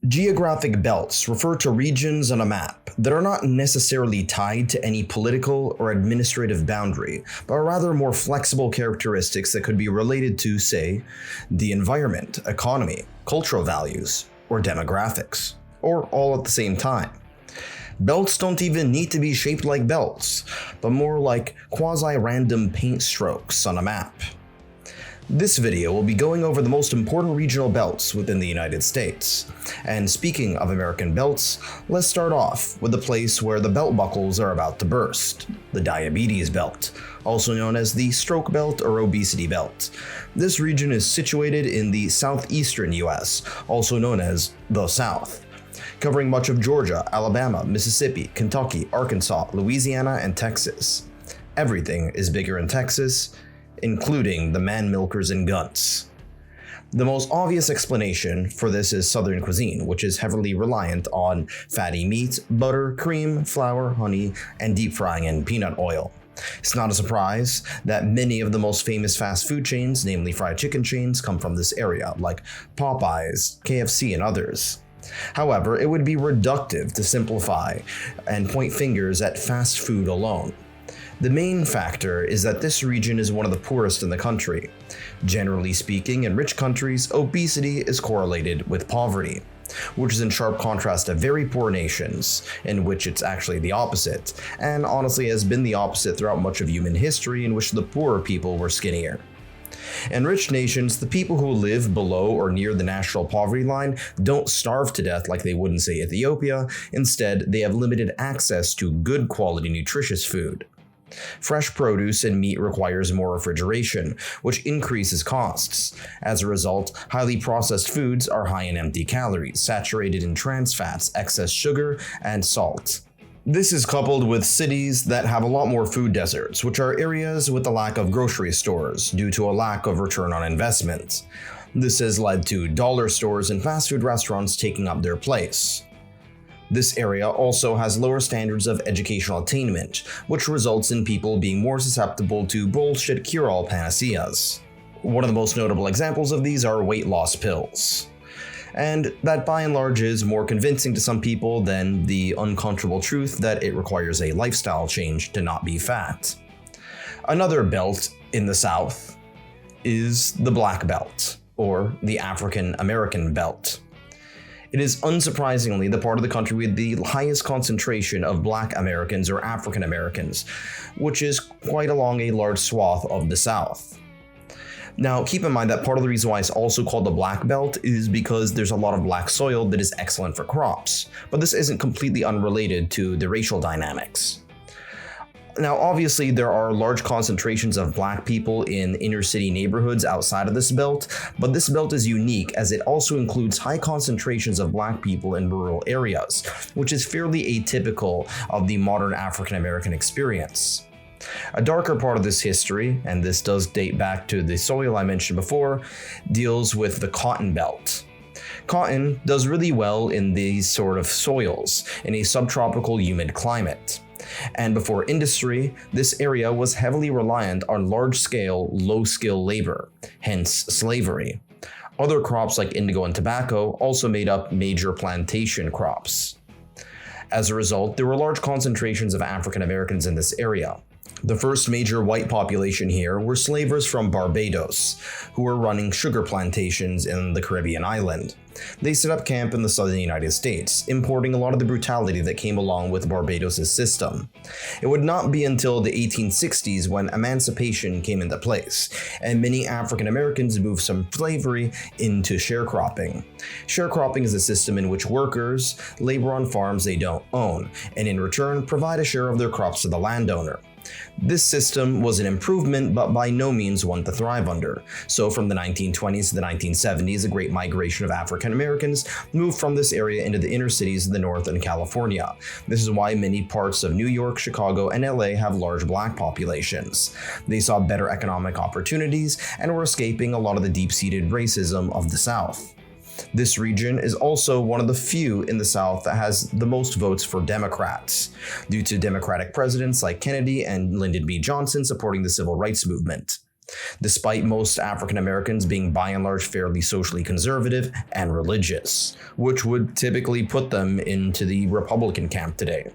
Geographic belts refer to regions on a map that are not necessarily tied to any political or administrative boundary, but are rather more flexible characteristics that could be related to, say, the environment, economy, cultural values, or demographics, or all at the same time. Belts don't even need to be shaped like belts, but more like quasi-random paint strokes on a map. This video will be going over the most important regional belts within the United States. And speaking of American belts, let's start off with the place where the belt buckles are about to burst, the diabetes belt, also known as the stroke belt or obesity belt. This region is situated in the southeastern US, also known as the South, covering much of Georgia, Alabama, Mississippi, Kentucky, Arkansas, Louisiana, and Texas. Everything is bigger in Texas, including the man milkers and guns. The most obvious explanation for this is Southern cuisine, which is heavily reliant on fatty meat, butter, cream, flour, honey, and deep frying in peanut oil. It's not a surprise that many of the most famous fast food chains, namely fried chicken chains, come from this area, like Popeyes, KFC, and others. However, it would be reductive to simplify and point fingers at fast food alone. The main factor is that this region is one of the poorest in the country. Generally speaking, in rich countries, obesity is correlated with poverty, which is in sharp contrast to very poor nations, in which it's actually the opposite, and honestly has been the opposite throughout much of human history, in which the poorer people were skinnier. In rich nations, the people who live below or near the national poverty line don't starve to death like they would in, say, Ethiopia. Instead, they have limited access to good quality nutritious food. Fresh produce and meat requires more refrigeration, which increases costs. As a result, highly processed foods are high in empty calories, saturated in trans fats, excess sugar, and salt. This is coupled with cities that have a lot more food deserts, which are areas with a lack of grocery stores due to a lack of return on investment. This has led to dollar stores and fast food restaurants taking up their place. This area also has lower standards of educational attainment, which results in people being more susceptible to bullshit cure-all panaceas. One of the most notable examples of these are weight loss pills. And that by and large is more convincing to some people than the uncomfortable truth that it requires a lifestyle change to not be fat. Another belt in the South is the Black Belt, or the African American Belt. It is unsurprisingly the part of the country with the highest concentration of Black Americans or African Americans, which is quite along a large swath of the South. Now, keep in mind that part of the reason why it's also called the Black Belt is because there's a lot of black soil that is excellent for crops, but this isn't completely unrelated to the racial dynamics. Now, obviously, there are large concentrations of black people in inner city neighborhoods outside of this belt, but this belt is unique as it also includes high concentrations of black people in rural areas, which is fairly atypical of the modern African American experience. A darker part of this history, and this does date back to the soil I mentioned before, deals with the Cotton Belt. Cotton does really well in these sort of soils in a subtropical humid climate. And before industry, this area was heavily reliant on large-scale, low-skill labor, hence slavery. Other crops like indigo and tobacco also made up major plantation crops. As a result, there were large concentrations of African Americans in this area. The first major white population here were slavers from Barbados, who were running sugar plantations in the Caribbean island. They set up camp in the southern United States, importing a lot of the brutality that came along with Barbados' system. It would not be until the 1860s when emancipation came into place, and many African Americans moved from slavery into sharecropping. Sharecropping is a system in which workers labor on farms they don't own, and in return provide a share of their crops to the landowner. This system was an improvement, but by no means one to thrive under. So from the 1920s to the 1970s, a great migration of African Americans moved from this area into the inner cities of the North and California. This is why many parts of New York, Chicago, and LA have large black populations. They saw better economic opportunities and were escaping a lot of the deep-seated racism of the South. This region is also one of the few in the South that has the most votes for Democrats, due to Democratic presidents like Kennedy and Lyndon B. Johnson supporting the civil rights movement. despite most African Americans being by and large fairly socially conservative and religious, which would typically put them into the Republican camp today.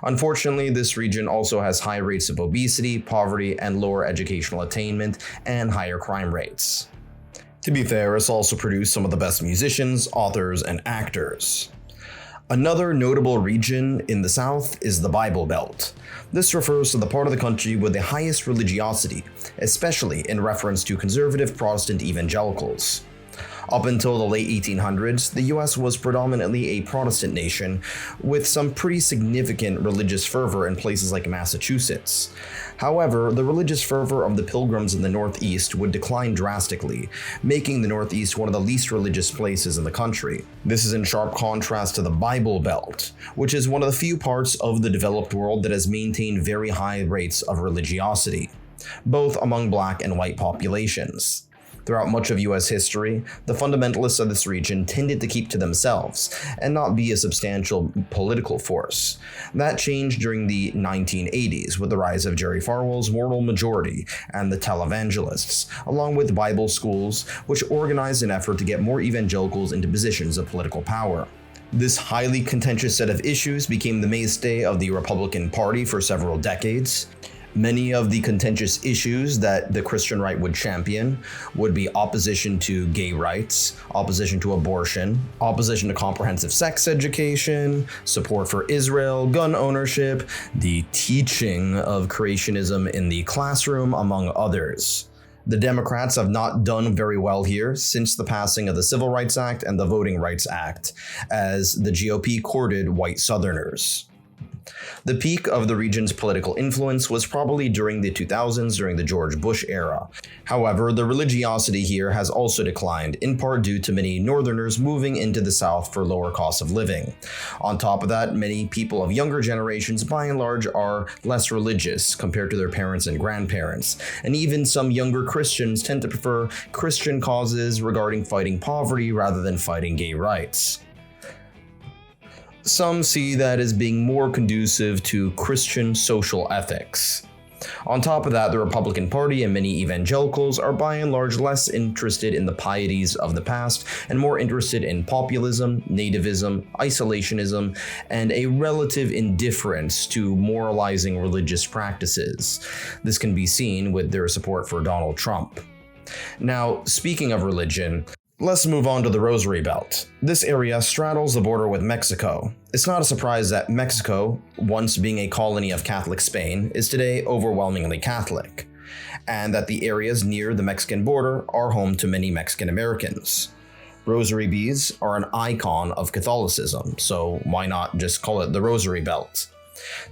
Unfortunately, this region also has high rates of obesity, poverty, and lower educational attainment, and higher crime rates. To be fair, it's also produced some of the best musicians, authors, and actors. Another notable region in the South is the Bible Belt. This refers to the part of the country with the highest religiosity, especially in reference to conservative Protestant evangelicals. Up until the late 1800s, the US was predominantly a Protestant nation, with some pretty significant religious fervor in places like Massachusetts. However, the religious fervor of the Pilgrims in the Northeast would decline drastically, making the Northeast one of the least religious places in the country. This is in sharp contrast to the Bible Belt, which is one of the few parts of the developed world that has maintained very high rates of religiosity, both among Black and white populations. Throughout much of US history, the fundamentalists of this region tended to keep to themselves and not be a substantial political force. That changed during the 1980s with the rise of Jerry Falwell's Moral Majority and the televangelists, along with Bible schools, which organized an effort to get more evangelicals into positions of political power. This highly contentious set of issues became the mainstay of the Republican Party for several decades. Many of the contentious issues that the Christian right would champion would be opposition to gay rights, opposition to abortion, opposition to comprehensive sex education, support for Israel, gun ownership, the teaching of creationism in the classroom, among others. The Democrats have not done very well here since the passing of the Civil Rights Act and the Voting Rights Act, as the GOP courted white Southerners. The peak of the region's political influence was probably during the 2000s during the George Bush era. However, the religiosity here has also declined, in part due to many Northerners moving into the South for lower costs of living. On top of that, many people of younger generations by and large are less religious compared to their parents and grandparents, and even some younger Christians tend to prefer Christian causes regarding fighting poverty rather than fighting gay rights. Some see that as being more conducive to Christian social ethics. On top of that, the Republican Party and many evangelicals are by and large less interested in the pieties of the past and more interested in populism, nativism, isolationism, and a relative indifference to moralizing religious practices. This can be seen with their support for Donald Trump. Now, speaking of religion, let's move on to the Rosary Belt. This area straddles the border with Mexico. It's not a surprise that Mexico, once being a colony of Catholic Spain, is today overwhelmingly Catholic, and that the areas near the Mexican border are home to many Mexican Americans. Rosary beads are an icon of Catholicism, so why not just call it the Rosary Belt?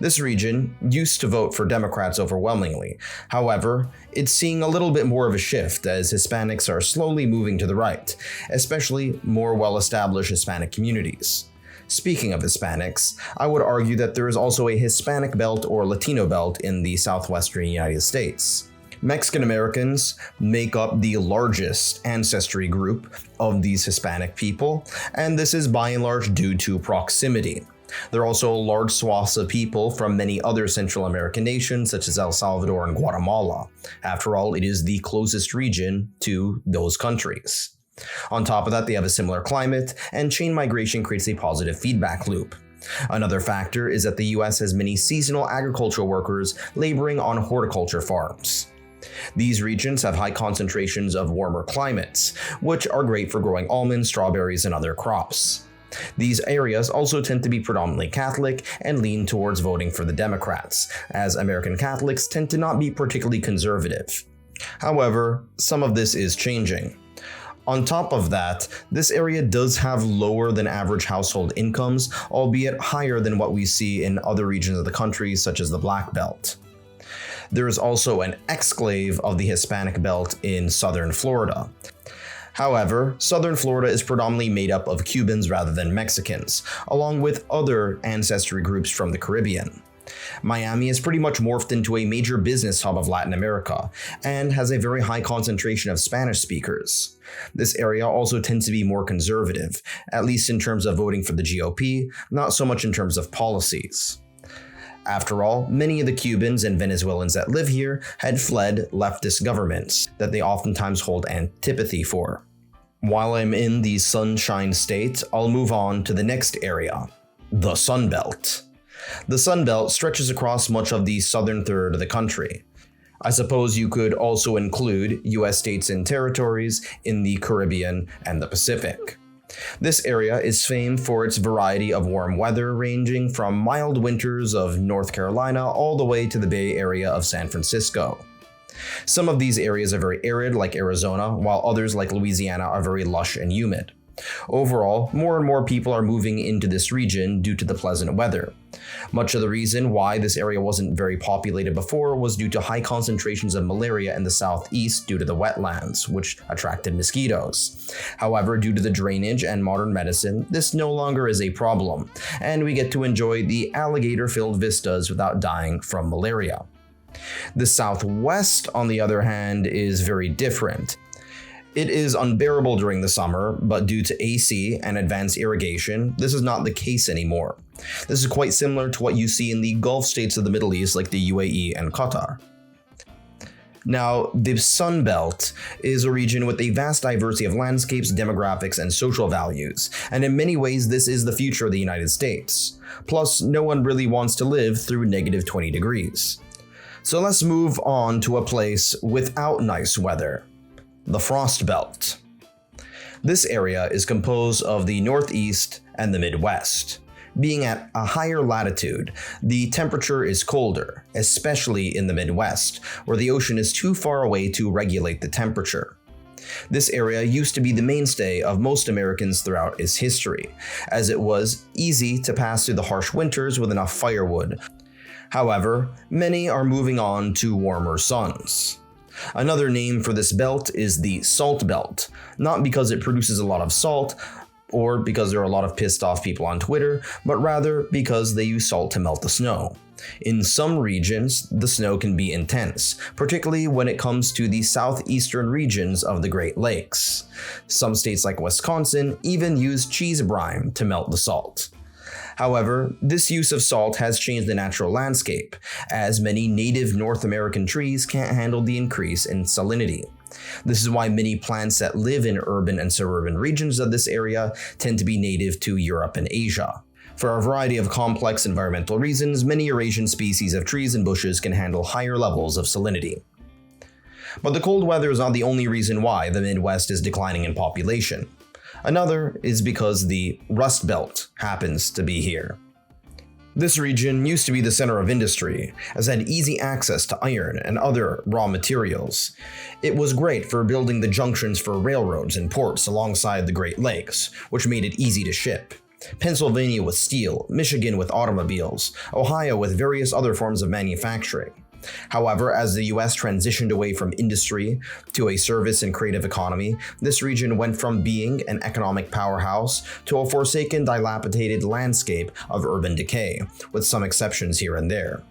This region used to vote for Democrats overwhelmingly. However, it's seeing a little bit more of a shift as Hispanics are slowly moving to the right, especially more well-established Hispanic communities. Speaking of Hispanics, I would argue that there is also a Hispanic belt or Latino belt in the southwestern United States. Mexican Americans make up the largest ancestry group of these Hispanic people, and this is by and large due to proximity. There are also large swaths of people from many other Central American nations such as El Salvador and Guatemala. After all, it is the closest region to those countries. On top of that, they have a similar climate, and chain migration creates a positive feedback loop. Another factor is that the US has many seasonal agricultural workers laboring on horticulture farms. These regions have high concentrations of warmer climates, which are great for growing almonds, strawberries, and other crops. These areas also tend to be predominantly Catholic and lean towards voting for the Democrats, as American Catholics tend to not be particularly conservative. However, some of this is changing. On top of that, this area does have lower than average household incomes, albeit higher than what we see in other regions of the country, such as the Black Belt. There is also an exclave of the Hispanic Belt in southern Florida. However, southern Florida is predominantly made up of Cubans rather than Mexicans, along with other ancestry groups from the Caribbean. Miami is pretty much morphed into a major business hub of Latin America, and has a very high concentration of Spanish speakers. This area also tends to be more conservative, at least in terms of voting for the GOP, not so much in terms of policies. After all, many of the Cubans and Venezuelans that live here had fled leftist governments that they oftentimes hold antipathy for. While I'm in the Sunshine State, I'll move on to the next area, the Sunbelt. The Sunbelt stretches across much of the southern third of the country. I suppose you could also include US states and territories in the Caribbean and the Pacific. This area is famed for its variety of warm weather, ranging from mild winters of North Carolina all the way to the Bay Area of San Francisco. Some of these areas are very arid, like Arizona, while others, like Louisiana, are very lush and humid. Overall, more and more people are moving into this region due to the pleasant weather. Much of the reason why this area wasn't very populated before was due to high concentrations of malaria in the southeast due to the wetlands, which attracted mosquitoes. However, due to the drainage and modern medicine, this no longer is a problem, and we get to enjoy the alligator-filled vistas without dying from malaria. The southwest, on the other hand, is very different. It is unbearable during the summer, but due to AC and advanced irrigation, this is not the case anymore. This is quite similar to what you see in the Gulf states of the Middle East like the UAE and Qatar. Now, the Sunbelt is a region with a vast diversity of landscapes, demographics, and social values, and in many ways this is the future of the United States. Plus, no one really wants to live through negative 20 degrees. So let's move on to a place without nice weather. The Rustbelt. This area is composed of the Northeast and the Midwest. Being at a higher latitude, the temperature is colder, especially in the Midwest, where the ocean is too far away to regulate the temperature. This area used to be the mainstay of most Americans throughout its history, as it was easy to pass through the harsh winters with enough firewood. However, many are moving on to warmer suns. Another name for this belt is the Salt Belt, not because it produces a lot of salt, or because there are a lot of pissed off people on Twitter, but rather because they use salt to melt the snow. In some regions, the snow can be intense, particularly when it comes to the southeastern regions of the Great Lakes. Some states like Wisconsin even use cheese brine to melt the salt. However, this use of salt has changed the natural landscape, as many native North American trees can't handle the increase in salinity. This is why many plants that live in urban and suburban regions of this area tend to be native to Europe and Asia. For a variety of complex environmental reasons, many Eurasian species of trees and bushes can handle higher levels of salinity. But the cold weather is not the only reason why the Midwest is declining in population. Another is because the Rustbelt happens to be here. This region used to be the center of industry, as it had easy access to iron and other raw materials. It was great for building the junctions for railroads and ports alongside the Great Lakes, which made it easy to ship. Pennsylvania with steel, Michigan with automobiles, Ohio with various other forms of manufacturing. However, as the US transitioned away from industry to a service and creative economy, this region went from being an economic powerhouse to a forsaken, dilapidated landscape of urban decay, with some exceptions here and there.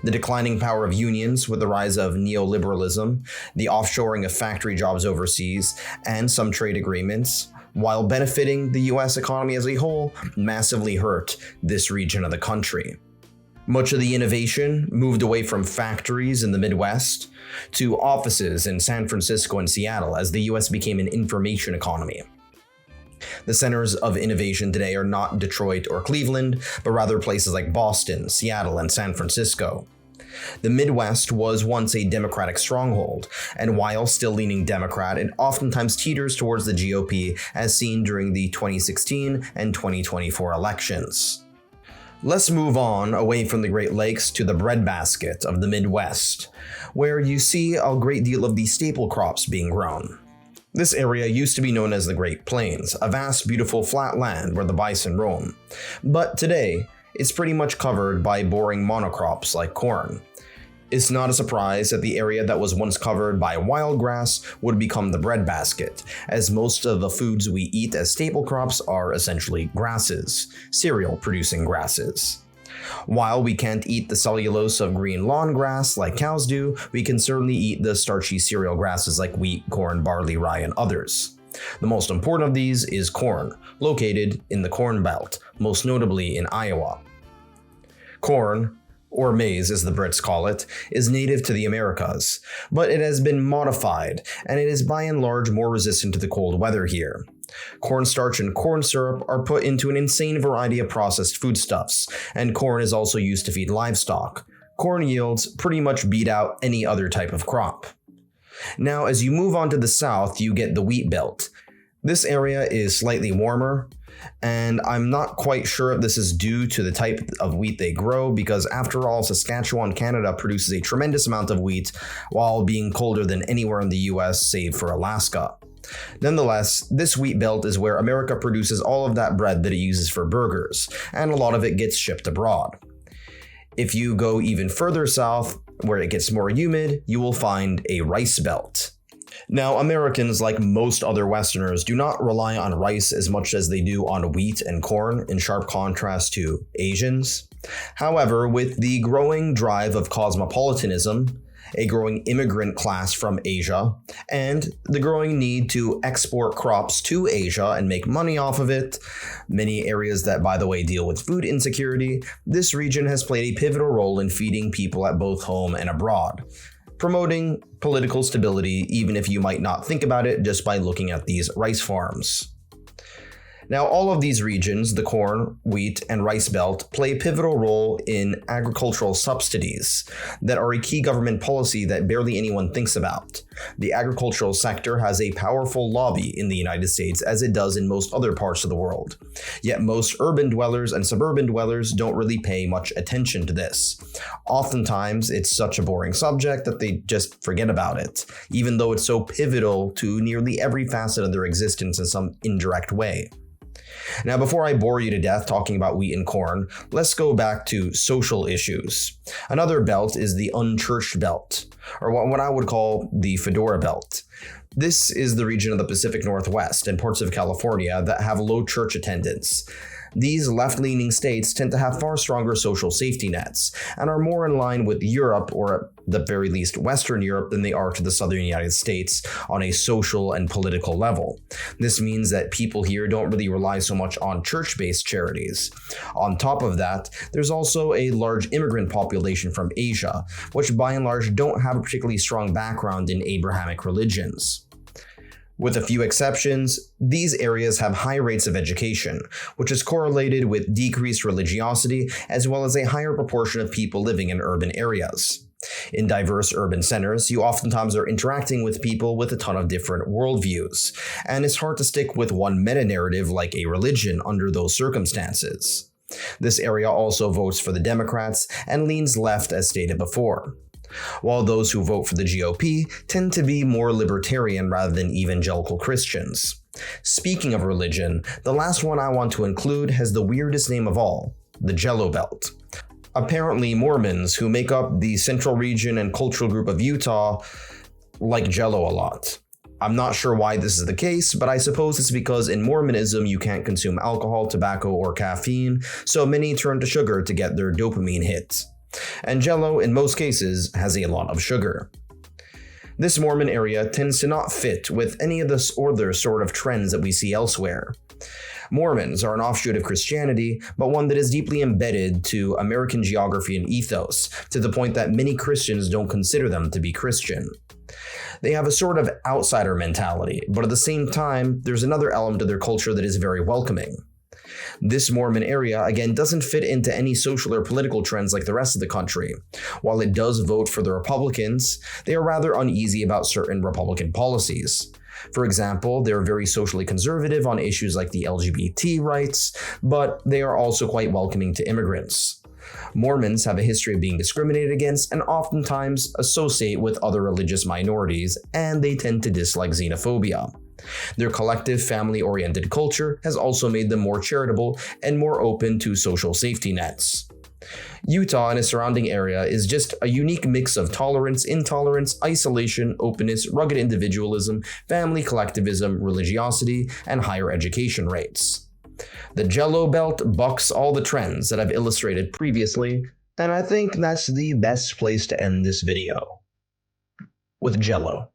The declining power of unions with the rise of neoliberalism, the offshoring of factory jobs overseas, and some trade agreements, while benefiting the US economy as a whole, massively hurt this region of the country. Much of the innovation moved away from factories in the Midwest to offices in San Francisco and Seattle as the US became an information economy. The centers of innovation today are not Detroit or Cleveland, but rather places like Boston, Seattle, and San Francisco. The Midwest was once a Democratic stronghold, and while still leaning Democrat, it oftentimes teeters towards the GOP as seen during the 2016 and 2024 elections. Let's move on away from the Great Lakes to the breadbasket of the Midwest, where you see a great deal of the staple crops being grown. This area used to be known as the Great Plains, a vast, beautiful flat land where the bison roam. But today, it's pretty much covered by boring monocrops like corn. It's not a surprise that the area that was once covered by wild grass would become the breadbasket, as most of the foods we eat as staple crops are essentially grasses, cereal-producing grasses. While we can't eat the cellulose of green lawn grass like cows do, we can certainly eat the starchy cereal grasses like wheat, corn, barley, rye, and others. The most important of these is corn, located in the Corn Belt, most notably in Iowa. Corn, or maize as the Brits call it, is native to the Americas, but it has been modified, and it is by and large more resistant to the cold weather here. Cornstarch and corn syrup are put into an insane variety of processed foodstuffs, and corn is also used to feed livestock. Corn yields pretty much beat out any other type of crop. Now, as you move on to the south, you get the wheat belt. This area is slightly warmer, and I'm not quite sure if this is due to the type of wheat they grow, because after all, Saskatchewan, Canada produces a tremendous amount of wheat while being colder than anywhere in the US save for Alaska. Nonetheless, this wheat belt is where America produces all of that bread that it uses for burgers, and a lot of it gets shipped abroad. If you go even further south, where it gets more humid, you will find a rice belt. Now, Americans, like most other Westerners, do not rely on rice as much as they do on wheat and corn, in sharp contrast to Asians. However, with the growing drive of cosmopolitanism, a growing immigrant class from Asia, and the growing need to export crops to Asia and make money off of it, many areas that, by the way, deal with food insecurity, this region has played a pivotal role in feeding people at both home and abroad, promoting political stability, even if you might not think about it just by looking at these rice farms. Now, all of these regions, the corn, wheat, and rice belt, play a pivotal role in agricultural subsidies that are a key government policy that barely anyone thinks about. The agricultural sector has a powerful lobby in the United States, as it does in most other parts of the world. Yet most urban dwellers and suburban dwellers don't really pay much attention to this. Oftentimes, it's such a boring subject that they just forget about it, even though it's so pivotal to nearly every facet of their existence in some indirect way. Now, before I bore you to death talking about wheat and corn, let's go back to social issues. Another belt is the unchurched belt, or what I would call the Fedora Belt. This is the region of the Pacific Northwest and parts of California that have low church attendance. These left-leaning states tend to have far stronger social safety nets and are more in line with Europe, or at the very least Western Europe, than they are to the southern United States on a social and political level. This means that people here don't really rely so much on church-based charities. On top of that, there's also a large immigrant population from Asia, which by and large don't have a particularly strong background in Abrahamic religions. With a few exceptions, these areas have high rates of education, which is correlated with decreased religiosity as well as a higher proportion of people living in urban areas. In diverse urban centers, you oftentimes are interacting with people with a ton of different worldviews, and it's hard to stick with one meta-narrative like a religion under those circumstances. This area also votes for the Democrats and leans left as stated before, while those who vote for the GOP tend to be more libertarian rather than evangelical Christians. Speaking of religion, the last one I want to include has the weirdest name of all, the Jello Belt. Apparently, Mormons, who make up the central region and cultural group of Utah, like Jello a lot. I'm not sure why this is the case, but I suppose it's because in Mormonism you can't consume alcohol, tobacco, or caffeine, so many turn to sugar to get their dopamine hit. And Jello, in most cases, has a lot of sugar. This Mormon area tends to not fit with any of the other sort of trends that we see elsewhere. Mormons are an offshoot of Christianity, but one that is deeply embedded to American geography and ethos, to the point that many Christians don't consider them to be Christian. They have a sort of outsider mentality, but at the same time, there's another element of their culture that is very welcoming. This Mormon area, again, doesn't fit into any social or political trends like the rest of the country. While it does vote for the Republicans, they are rather uneasy about certain Republican policies. For example, they're very socially conservative on issues like the LGBT rights, but they are also quite welcoming to immigrants. Mormons have a history of being discriminated against and oftentimes associate with other religious minorities, and they tend to dislike xenophobia. Their collective, family-oriented culture has also made them more charitable and more open to social safety nets. Utah and its surrounding area is just a unique mix of tolerance, intolerance, isolation, openness, rugged individualism, family collectivism, religiosity, and higher education rates. The Jello Belt bucks all the trends that I've illustrated previously, and I think that's the best place to end this video. With Jello.